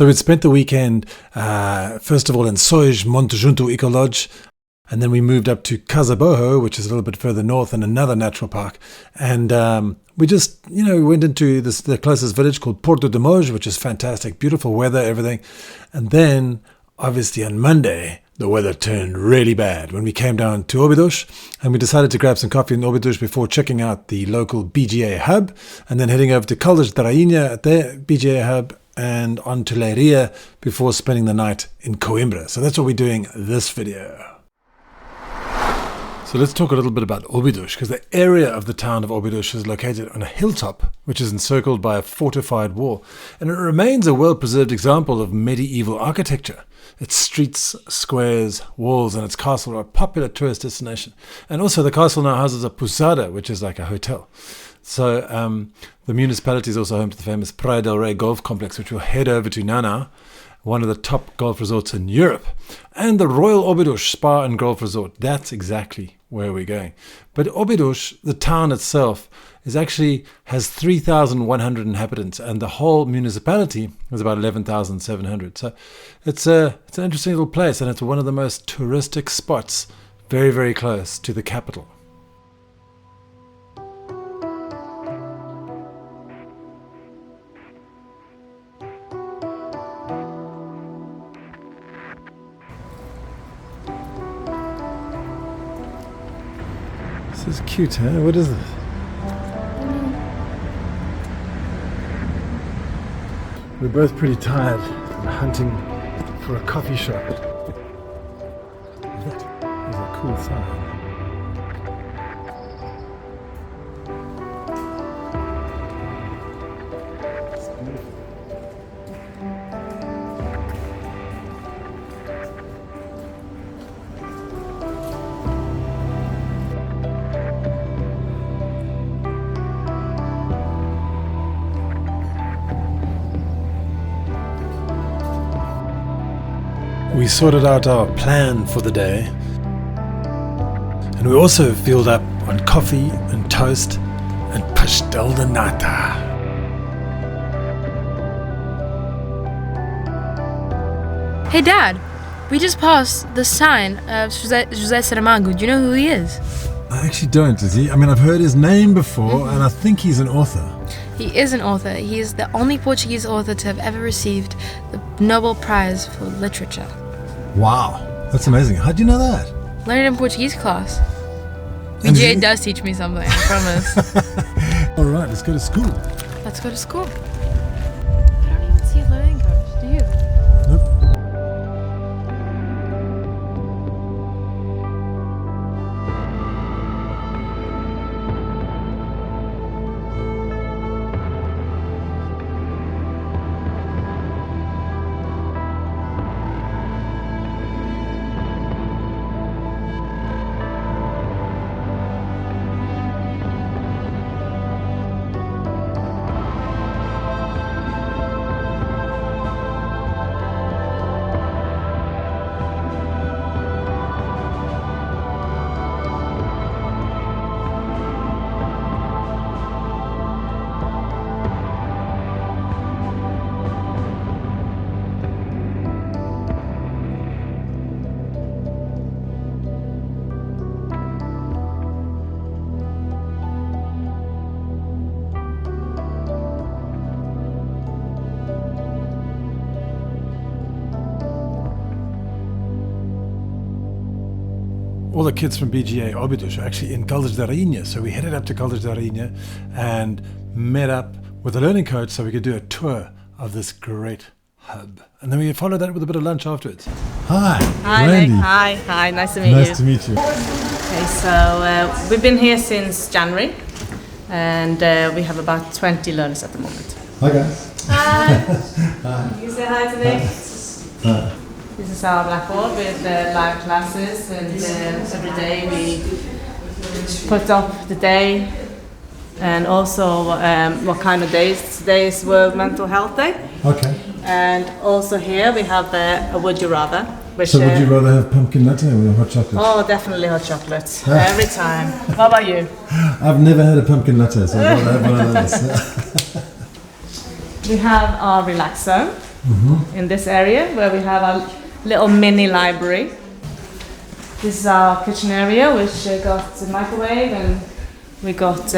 So we'd spent the weekend, first of all, in Soj Montejunto Eco Lodge, and then we moved up to Casaboho, which is a little bit further north, in another natural park. And we just, we went into the closest village called Porto de Moj, which is fantastic, beautiful weather, everything. And then, obviously, on Monday, the weather turned really bad when we came down to Obidos, and we decided to grab some coffee in Obidos before checking out the local BGA hub, and then heading over to Caldas da Rainha at their BGA hub, and on to Leiria before spending the night in Coimbra. So that's what we're doing this video. So let's talk a little bit about Obidos, because the area of the town of Obidos is located on a hilltop, which is encircled by a fortified wall, and it remains a well-preserved example of medieval architecture. Its streets, squares, walls, and its castle are a popular tourist destination. And also the castle now houses a posada, which is like a hotel. So the municipality is also home to the famous Praia del Rei golf complex, which we'll head over to now, one of the top golf resorts in Europe. And the Royal Obidos Spa and Golf Resort, that's exactly where we're going. But Obidos, the town itself, has 3,100 inhabitants, and the whole municipality is about 11,700. So it's an interesting little place, and it's one of the most touristic spots, very, very close to the capital. This is cute, huh? What is this? We're both pretty tired from hunting for a coffee shop. That is a cool sign. It's beautiful. We sorted out our plan for the day, and we also filled up on coffee and toast and pastel de nata. Hey Dad, we just passed the sign of José Saramago. Do you know who he is? I actually don't, is he? I mean, I've heard his name before, and I think he's an author. He is an author. He is the only Portuguese author to have ever received the Nobel Prize for Literature. Wow, that's amazing. How do you know that? Learned it in Portuguese class. BJ does teach me something, I promise. All right, let's go to school. Let's go to school. I don't even see a learning coach, do you? Nope. All the kids from BGA Óbidos are actually in Caldas da Rainha, so we headed up to Caldas da Rainha and met up with a learning coach so we could do a tour of this great hub. And then we followed that with a bit of lunch afterwards. Hi, Randy. Hi, nice to meet you. Nice to meet you. Okay, so we've been here since January, and we have about 20 learners at the moment. Hi guys. Hi. Hi. You say hi to me. Hi. This is our blackboard with live classes, and every day we put up the day and also what kind of days. Today is World Mental Health Day. Okay. And also here we have a Would You Rather. Which, so would you rather have pumpkin latte or hot chocolate? Oh, definitely hot chocolate. Every time. What about you? I've never had a pumpkin latte, so I'd rather have one of those. We have our relax zone. in this area where we have a little mini library. This is our kitchen area, which got a microwave, and we got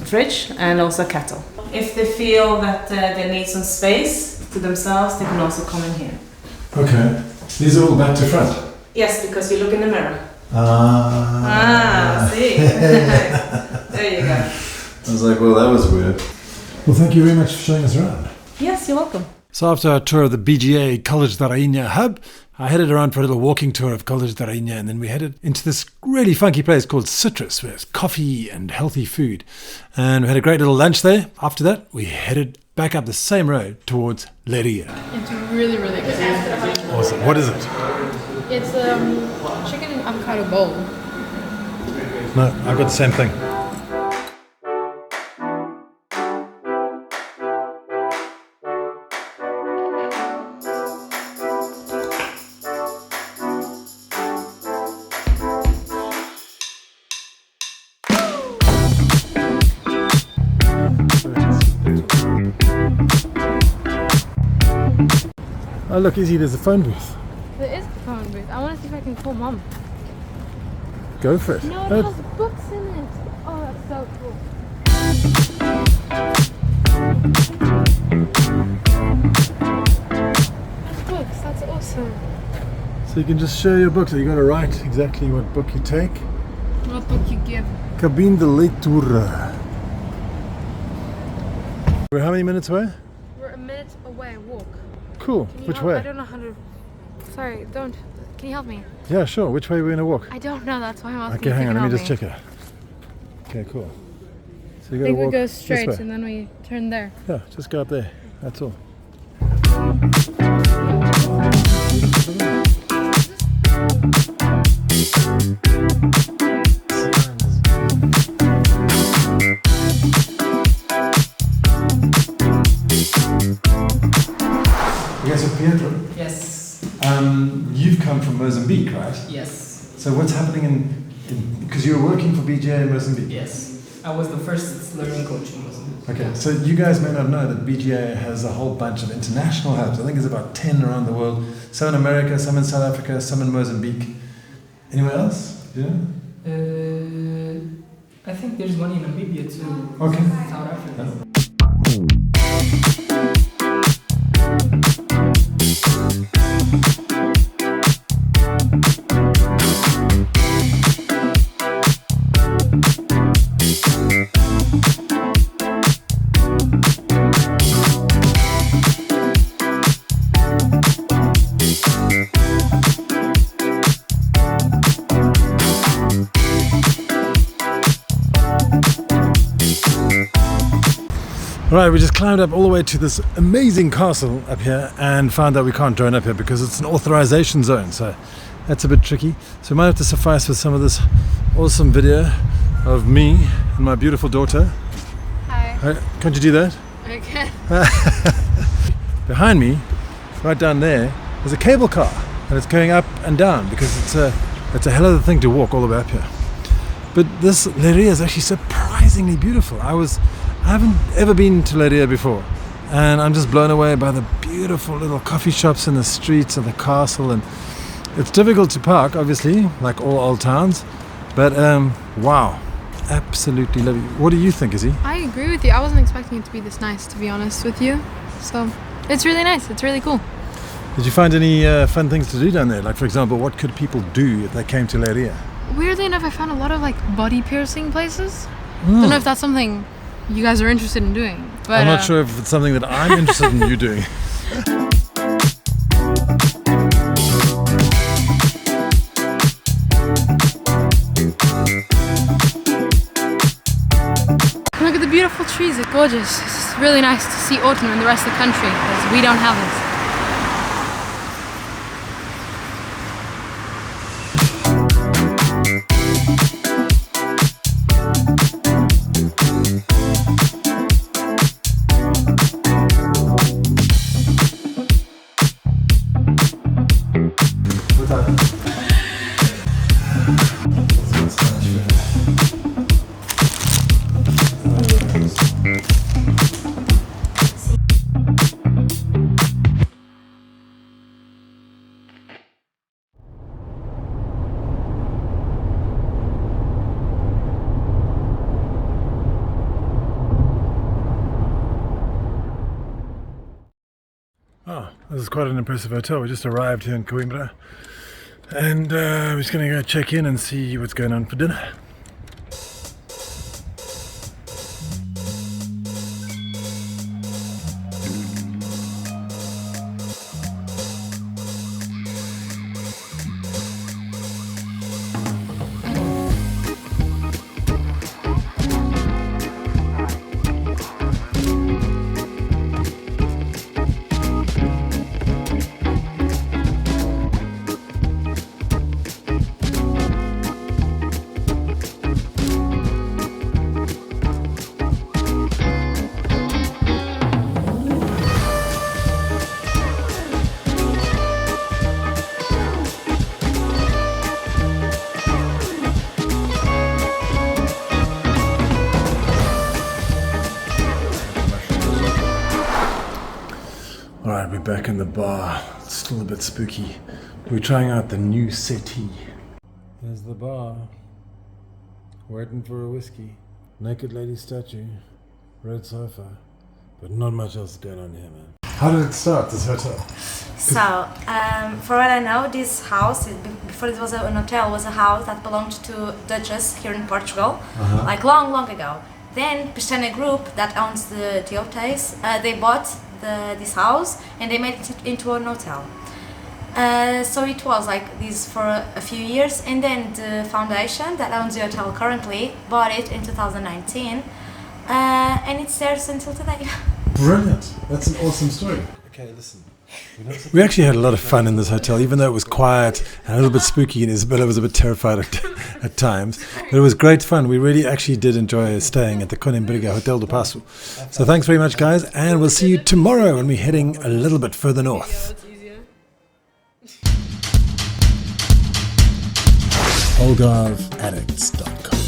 fridge and also a kettle. If they feel that they need some space to themselves, they can also come in here. Okay. These are all back to front? Yes, because you look in the mirror. See. There you go. I was like, well, that was weird. Well, thank you very much for showing us around. Yes, you're welcome. So after our tour of the BGA Caldas da Rainha hub, I headed around for a little walking tour of Caldas da Rainha, and then we headed into this really funky place called Citrus, where it's coffee and healthy food. And we had a great little lunch there. After that, we headed back up the same road towards Leiria. It's really, really good. Awesome. What is it? It's chicken and avocado bowl. No, I've got the same thing. Oh look, Izzy, there's a phone booth. There is a phone booth. I want to see if I can call Mom. Go for it. No, it has books in it. Oh, that's so cool. There's books. That's awesome. So you can just share your books. So you got to write exactly what book you take. What book you give? Cabine de leitura. We're how many minutes away? We're a minute away. Walk. Cool. Can you Which help? way? I don't know how to. Sorry, don't. Can you help me? Yeah, sure. Which way are we going to walk? I don't know. That's why I'm asking. Okay, if hang you on. can Let me help just check it. Okay, cool. So you got I to think we walk go this straight way. and then we turn there. Yeah, just go up there. That's all. Okay, so Pietro, Yes. you've come from Mozambique, right? Yes. So what's happening in because you were working for BGA in Mozambique? Yes. I was the first learning coach in Mozambique. Okay, so you guys may not know that BGA has a whole bunch of international hubs. I think there's about 10 around the world. Some in America, some in South Africa, some in Mozambique. Anywhere else? Yeah? I think there's one in Namibia too. Okay. South Africa. Right, we just climbed up all the way to this amazing castle up here and found that we can't drone up here because it's an authorization zone, so that's a bit tricky. So we might have to suffice with some of this awesome video of me and my beautiful daughter. Hi. Can't you do that? Okay. Behind me, right down there, there's a cable car and it's going up and down because it's a hell of a thing to walk all the way up here. But this Leiria is actually surprisingly beautiful. I haven't ever been to Leiria before, and I'm just blown away by the beautiful little coffee shops in the streets of the castle. And it's difficult to park, obviously, like all old towns, but wow, absolutely love it. What do you think, Izzy? I agree with you. I wasn't expecting it to be this nice, to be honest with you. So it's really nice. It's really cool. Did you find any fun things to do down there? Like, for example, what could people do if they came to Leiria? Weirdly enough, I found a lot of like body piercing places. Don't know if that's something you guys are interested in doing. But I'm not sure if it's something that I'm interested in you doing. Look at the beautiful trees. It's gorgeous. It's really nice to see autumn in the rest of the country because we don't have this. This is quite an impressive hotel. We just arrived here in Coimbra, and we're just going to go check in and see what's going on for dinner. Alright, we're back in the bar. It's still a bit spooky. We're trying out the new settee. There's the bar. Waiting for a whiskey. Naked lady statue. Red sofa. But not much else going on here, man. How did it start, this hotel? So, for what I know, this house, before it was an hotel, was a house that belonged to Dutchess here in Portugal, like long, long ago. Then, Pestana Group, that owns the hotels, they bought this house and they made it into an hotel. So it was like this for a few years, and then the foundation that owns the hotel currently bought it in 2019, and it's theirs until today. Brilliant. That's an awesome story. Okay, listen. We actually had a lot of fun in this hotel, even though it was quiet and a little bit spooky, and Isabella was a bit terrified at times. But it was great fun. We really actually did enjoy staying at the Coimbra Hotel do Passo. So thanks very much, guys, and we'll see you tomorrow when we're heading a little bit further north. AlgarveAddicts.com